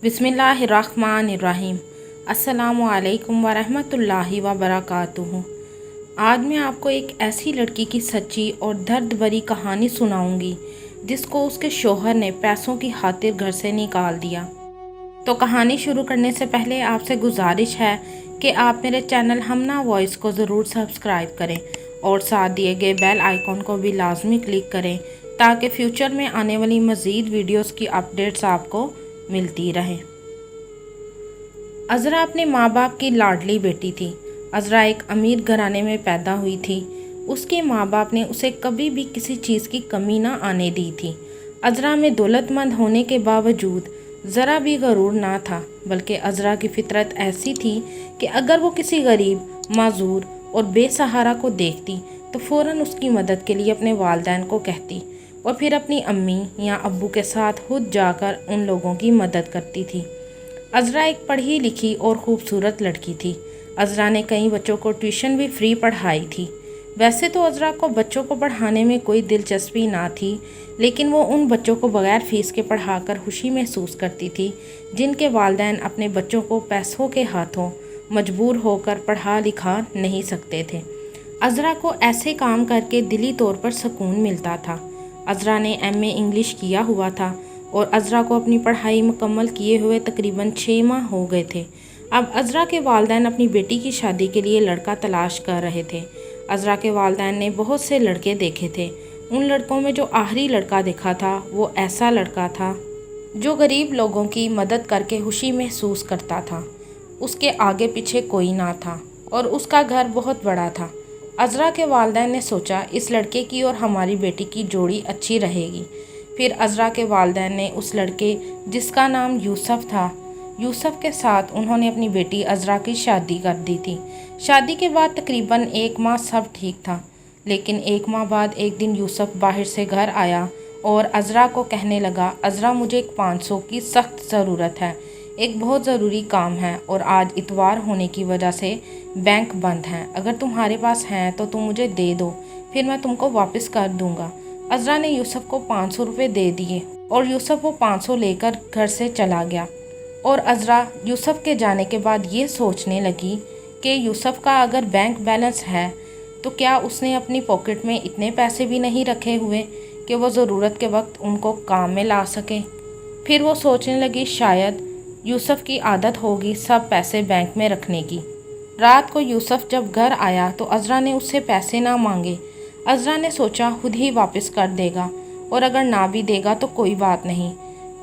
बिस्मिल्लाहिर्रहमानिर्रहीम। अस्सलामु अलैकुम वरहमतुल्लाहि वबरकातुहू। आज मैं आपको एक ऐसी लड़की की सच्ची और दर्द भरी कहानी सुनाऊंगी जिसको उसके शोहर ने पैसों की खातिर घर से निकाल दिया। तो कहानी शुरू करने से पहले आपसे गुजारिश है कि आप मेरे चैनल हमना वॉइस को ज़रूर सब्सक्राइब करें और साथ दिए गए बेल आइकॉन को भी लाजमी क्लिक करें ताकि फ्यूचर में आने वाली मज़ीद वीडियोस की अपडेट्स आपको मिलती रहें। अज़रा अपने माँ बाप की लाडली बेटी थी। अज़रा एक अमीर घराने में पैदा हुई थी। उसके माँ बाप ने उसे कभी भी किसी चीज़ की कमी ना आने दी थी। अज़रा में दौलतमंद होने के बावजूद ज़रा भी गरूर ना था, बल्कि अज़रा की फितरत ऐसी थी कि अगर वो किसी गरीब, माजूर और बेसहारा को देखती तो फ़ौरन उसकी मदद के लिए अपने वालिदैन को कहती और फिर अपनी अम्मी या अब्बू के साथ खुद जाकर उन लोगों की मदद करती थी। अज़रा एक पढ़ी लिखी और ख़ूबसूरत लड़की थी। अज़रा ने कई बच्चों को ट्यूशन भी फ्री पढ़ाई थी। वैसे तो अज़रा को बच्चों को पढ़ाने में कोई दिलचस्पी ना थी, लेकिन वो उन बच्चों को बग़ैर फ़ीस के पढ़ाकर खुशी महसूस करती थी जिनके वालिदैन अपने बच्चों को पैसों के हाथों मजबूर होकर पढ़ा लिखा नहीं सकते थे। अज़रा को ऐसे काम करके दिली तौर पर सुकून मिलता था। अज़रा ने एमए इंग्लिश किया हुआ था और अज़रा को अपनी पढ़ाई मुकम्मल किए हुए तकरीबन 6 माह हो गए थे। अब अज़रा के वालिदैन अपनी बेटी की शादी के लिए लड़का तलाश कर रहे थे। अज़रा के वालिदैन ने बहुत से लड़के देखे थे। उन लड़कों में जो आखिरी लड़का देखा था वो ऐसा लड़का था जो गरीब लोगों की मदद करके खुशी महसूस करता था। उसके आगे पीछे कोई ना था और उसका घर बहुत बड़ा था। अज़रा के वालिदैन ने सोचा इस लड़के की और हमारी बेटी की जोड़ी अच्छी रहेगी। फिर अज़रा के वालिदैन ने उस लड़के जिसका नाम यूसुफ था, यूसुफ के साथ उन्होंने अपनी बेटी अज़रा की शादी कर दी थी। शादी के बाद तकरीबन 1 माह सब ठीक था, लेकिन 1 माह बाद एक दिन यूसुफ बाहर से घर आया और अज़रा को कहने लगा, अज़रा मुझे एक 500 की सख्त ज़रूरत है, एक बहुत ज़रूरी काम है और आज इतवार होने की वजह से बैंक बंद है। अगर तुम्हारे पास हैं तो तुम मुझे दे दो, फिर मैं तुमको वापस कर दूंगा। अज़रा ने यूसुफ को 500 रुपये दे दिए और यूसुफ वो 500 लेकर घर से चला गया। और अज़रा यूसुफ के जाने के बाद ये सोचने लगी कि यूसुफ का अगर बैंक बैलेंस है तो क्या उसने अपनी पॉकेट में इतने पैसे भी नहीं रखे हुए कि वो ज़रूरत के वक्त उनको काम में ला सके। फिर वो सोचने लगी शायद यूसुफ की आदत होगी सब पैसे बैंक में रखने की। रात को यूसुफ जब घर आया तो अज़रा ने उससे पैसे ना मांगे। अज़रा ने सोचा खुद ही वापस कर देगा और अगर ना भी देगा तो कोई बात नहीं,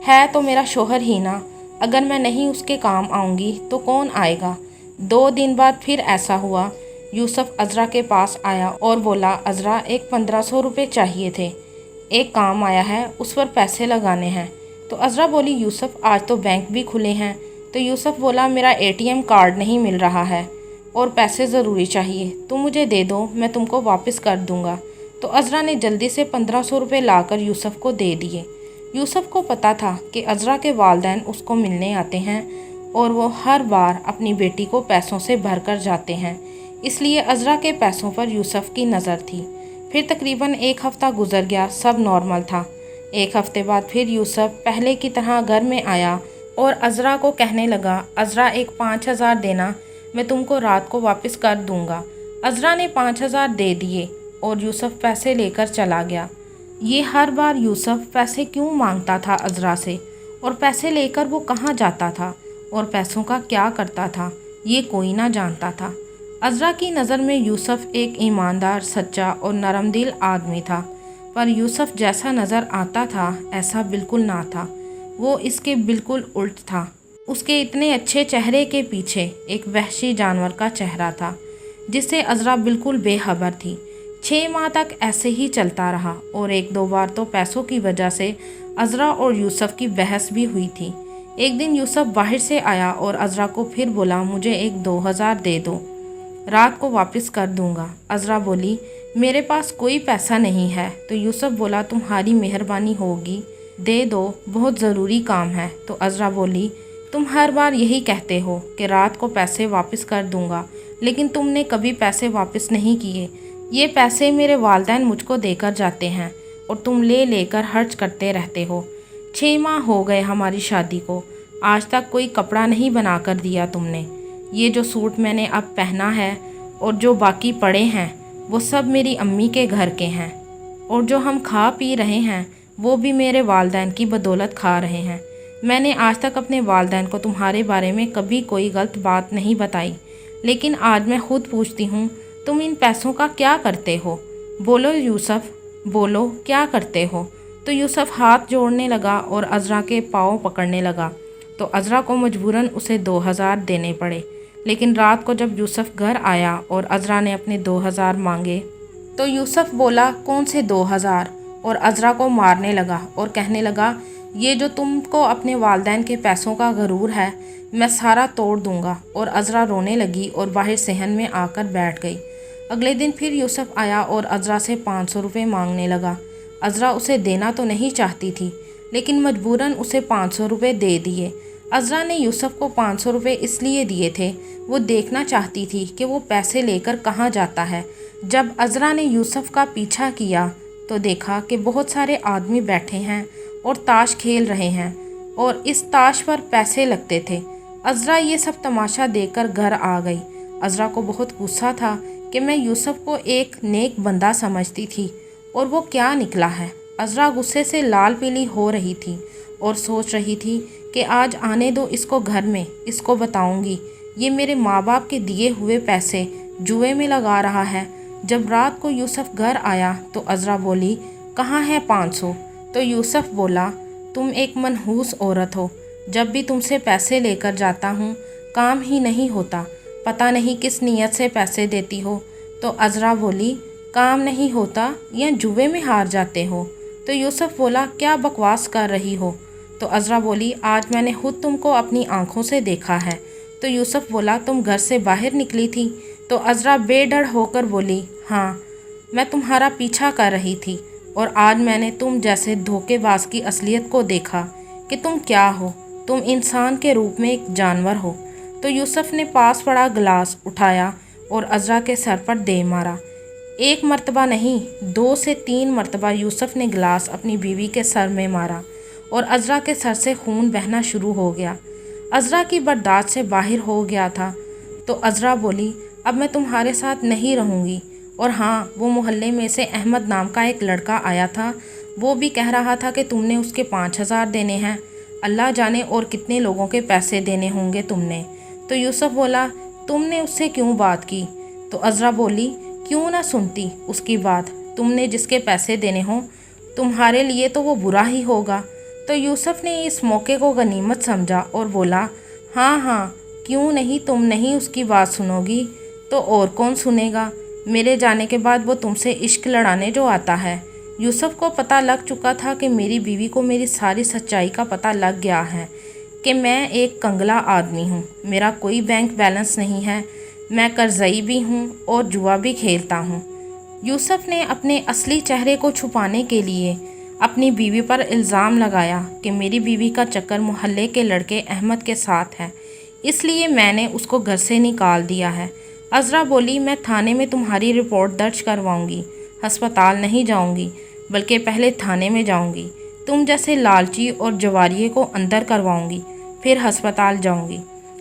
है तो मेरा शोहर ही ना, अगर मैं नहीं उसके काम आऊँगी तो कौन आएगा। 2 दिन बाद फिर ऐसा हुआ। यूसुफ अज़रा के पास आया और बोला, अज़रा एक 1500 रुपये चाहिए थे, एक काम आया है उस पर पैसे लगाने हैं। तो अज़रा बोली, यूसुफ आज तो बैंक भी खुले हैं। तो यूसुफ बोला, मेरा एटीएम कार्ड नहीं मिल रहा है और पैसे ज़रूरी चाहिए, तुम मुझे दे दो, मैं तुमको वापस कर दूंगा। तो अज़रा ने जल्दी से 1500 रुपये लाकर यूसुफ को दे दिए। यूसुफ को पता था कि अज़रा के वालिदैन उसको मिलने आते हैं और वो हर बार अपनी बेटी को पैसों से भर कर जाते हैं, इसलिए अज़रा के पैसों पर यूसुफ की नज़र थी। फिर तकरीबन 1 हफ़्ता गुजर गया, सब नॉर्मल था। 1 हफ़्ते बाद फिर यूसुफ पहले की तरह घर में आया और अज़रा को कहने लगा, अज़रा एक 5000 देना, मैं तुमको रात को वापस कर दूंगा। अज़रा ने 5000 दे दिए और यूसुफ पैसे लेकर चला गया। ये हर बार यूसुफ पैसे क्यों मांगता था अज़रा से और पैसे लेकर वो कहाँ जाता था और पैसों का क्या करता था, ये कोई ना जानता था। अज़रा की नज़र में यूसुफ एक ईमानदार, सच्चा और नरमदिल आदमी था, पर यूसुफ जैसा नज़र आता था ऐसा बिल्कुल ना था। वो इसके बिल्कुल उल्ट था। उसके इतने अच्छे चेहरे के पीछे एक वहशी जानवर का चेहरा था जिससे अज़रा बिल्कुल बेखबर थी। 6 माह तक ऐसे ही चलता रहा और 1-2 बार तो पैसों की वजह से अज़रा और यूसुफ की बहस भी हुई थी। एक दिन यूसुफ बाहर से आया और अज़रा को फिर बोला, मुझे एक 2000 दे दो, रात को वापस कर दूंगा। अज़रा बोली, मेरे पास कोई पैसा नहीं है। तो यूसुफ बोला, तुम्हारी मेहरबानी होगी, दे दो, बहुत ज़रूरी काम है। तो अज़रा बोली, तुम हर बार यही कहते हो कि रात को पैसे वापस कर दूंगा, लेकिन तुमने कभी पैसे वापस नहीं किए। ये पैसे मेरे वालिदैन मुझको देकर जाते हैं और तुम ले लेकर खर्च करते रहते हो। 6 माह हो गए हमारी शादी को, आज तक कोई कपड़ा नहीं बना कर दिया तुमने। ये जो सूट मैंने अब पहना है और जो बाकी पड़े हैं वो सब मेरी अम्मी के घर के हैं, और जो हम खा पी रहे हैं वो भी मेरे वालिदैन की बदौलत खा रहे हैं। मैंने आज तक अपने वालिदैन को तुम्हारे बारे में कभी कोई गलत बात नहीं बताई, लेकिन आज मैं खुद पूछती हूँ, तुम इन पैसों का क्या करते हो? बोलो यूसुफ, बोलो क्या करते हो? तो यूसुफ हाथ जोड़ने लगा और अज़रा के पाँव पकड़ने लगा। तो अज़रा को मजबूरन उसे 2000 देने पड़े। लेकिन रात को जब यूसुफ घर आया और अज़रा ने अपने 2000 मांगे तो यूसुफ बोला, कौन से 2000? और अज़रा को मारने लगा और कहने लगा, ये जो तुमको अपने वालिदैन के पैसों का गरूर है मैं सारा तोड़ दूंगा। और अज़रा रोने लगी और बाहर सहन में आकर बैठ गई। अगले दिन फिर यूसुफ आया और अज़रा से 500 रुपये मांगने लगा। अज़रा उसे देना तो नहीं चाहती थी, लेकिन मजबूरन उसे 500 रुपये दे दिए। अज़रा ने यूसुफ को 500 रुपये इसलिए दिए थे, वो देखना चाहती थी कि वो पैसे लेकर कहाँ जाता है। जब अज़रा ने यूसुफ का पीछा किया तो देखा कि बहुत सारे आदमी बैठे हैं और ताश खेल रहे हैं, और इस ताश पर पैसे लगते थे। अज़रा ये सब तमाशा देखकर घर आ गई। अज़रा को बहुत गुस्सा था कि मैं यूसुफ को एक नेक बंदा समझती थी और वो क्या निकला है। अज़रा गुस्से से लाल पीली हो रही थी और सोच रही थी कि आज आने दो इसको घर में, इसको बताऊंगी ये मेरे माँ बाप के दिए हुए पैसे जुए में लगा रहा है। जब रात को यूसुफ घर आया तो अज़रा बोली, कहाँ है 500? तो यूसुफ बोला, तुम एक मनहूस औरत हो, जब भी तुमसे पैसे लेकर जाता हूँ काम ही नहीं होता, पता नहीं किस नीयत से पैसे देती हो। तो अज़रा बोली, काम नहीं होता या जुए में हार जाते हो? तो यूसुफ बोला, क्या बकवास कर रही हो? तो अज़रा बोली, आज मैंने खुद तुमको अपनी आंखों से देखा है। तो यूसुफ बोला, तुम घर से बाहर निकली थी? तो अज़रा बेडर होकर बोली, हाँ, मैं तुम्हारा पीछा कर रही थी और आज मैंने तुम जैसे धोखेबाज की असलियत को देखा कि तुम क्या हो, तुम इंसान के रूप में एक जानवर हो। तो यूसुफ ने पास पड़ा गिलास उठाया और अज़रा के सर पर दे मारा। एक मर्तबा नहीं, 2 से 3 मर्तबा यूसुफ ने गिलास अपनी बीवी के सर में मारा और अज़रा के सर से खून बहना शुरू हो गया। अज़रा की बर्दाश्त से बाहर हो गया था। तो अज़रा बोली, अब मैं तुम्हारे साथ नहीं रहूँगी। और हाँ, वो मोहल्ले में से अहमद नाम का एक लड़का आया था, वो भी कह रहा था कि तुमने उसके 5000 देने हैं। अल्लाह जाने और कितने लोगों के पैसे देने होंगे तुमने। तो यूसुफ बोला, तुमने उससे क्यों बात की? तो अज़रा बोली, क्यों ना सुनती उसकी बात, तुमने जिसके पैसे देने हों तुम्हारे लिए तो वो बुरा ही होगा। तो यूसुफ ने इस मौके को गनीमत समझा और बोला, हाँ हाँ, क्यों नहीं, तुम नहीं उसकी बात सुनोगी तो और कौन सुनेगा? मेरे जाने के बाद वो तुमसे इश्क लड़ाने जो आता है। यूसुफ को पता लग चुका था कि मेरी बीवी को मेरी सारी सच्चाई का पता लग गया है कि मैं एक कंगला आदमी हूँ, मेरा कोई बैंक बैलेंस नहीं है, मैं कर्ज़ई भी हूँ और जुआ भी खेलता हूँ। यूसुफ ने अपने असली चेहरे को छुपाने के लिए अपनी बीवी पर इल्ज़ाम लगाया कि मेरी बीवी का चक्कर मोहल्ले के लड़के अहमद के साथ है, इसलिए मैंने उसको घर से निकाल दिया है। अज़रा बोली, मैं थाने में तुम्हारी रिपोर्ट दर्ज करवाऊंगी, अस्पताल नहीं जाऊंगी, बल्कि पहले थाने में जाऊंगी। तुम जैसे लालची और जवारिये को अंदर करवाऊंगी, फिर अस्पताल जाऊंगी।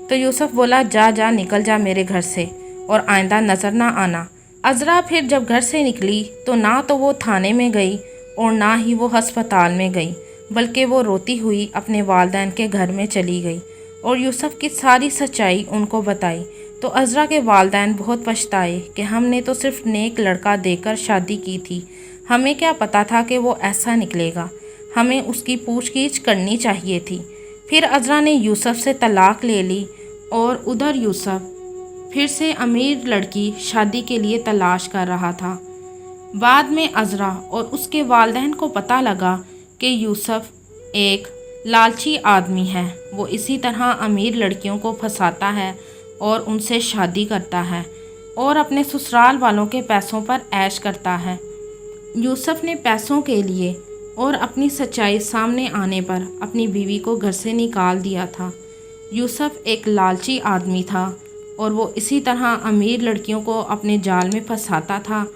तो यूसुफ बोला, जा जा, निकल जा मेरे घर से और आइंदा नज़र ना आना। अज़रा फिर जब घर से निकली तो ना तो वो थाने में गई और ना ही वो अस्पताल में गई, बल्कि वो रोती हुई अपने वालिदैन के घर में चली गई और यूसुफ की सारी सच्चाई उनको बताई। तो अज़रा के वालिदैन बहुत पछताए कि हमने तो सिर्फ नेक लड़का देकर शादी की थी, हमें क्या पता था कि वो ऐसा निकलेगा, हमें उसकी पूछगीछ करनी चाहिए थी। फिर अज़रा ने यूसुफ से तलाक ले ली और उधर यूसुफ फिर से अमीर लड़की शादी के लिए तलाश कर रहा था। बाद में अज़रा और उसके वालिदैन को पता लगा कि यूसुफ एक लालची आदमी है, वो इसी तरह अमीर लड़कियों को फंसाता है और उनसे शादी करता है और अपने ससुराल वालों के पैसों पर ऐश करता है। यूसुफ ने पैसों के लिए और अपनी सच्चाई सामने आने पर अपनी बीवी को घर से निकाल दिया था। यूसुफ एक लालची आदमी था और वो इसी तरह अमीर लड़कियों को अपने जाल में फंसाता था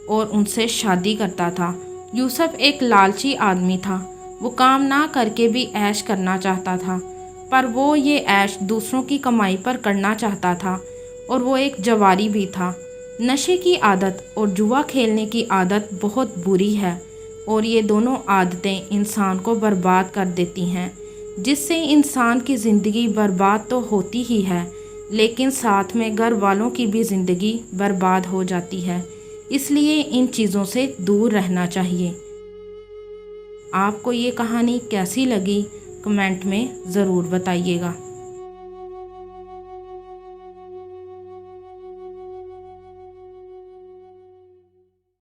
और उनसे शादी करता था। यूसुफ एक लालची आदमी था, वो काम ना करके भी ऐश करना चाहता था। पर वो ये ऐश दूसरों की कमाई पर करना चाहता था और वो एक जवारी भी था। नशे की आदत और जुआ खेलने की आदत बहुत बुरी है और ये दोनों आदतें इंसान को बर्बाद कर देती हैं, जिससे इंसान की ज़िंदगी बर्बाद तो होती ही है, लेकिन साथ में घर वालों की भी ज़िंदगी बर्बाद हो जाती है। इसलिए इन चीज़ों से दूर रहना चाहिए। आपको ये कहानी कैसी लगी कमेंट में ज़रूर बताइएगा।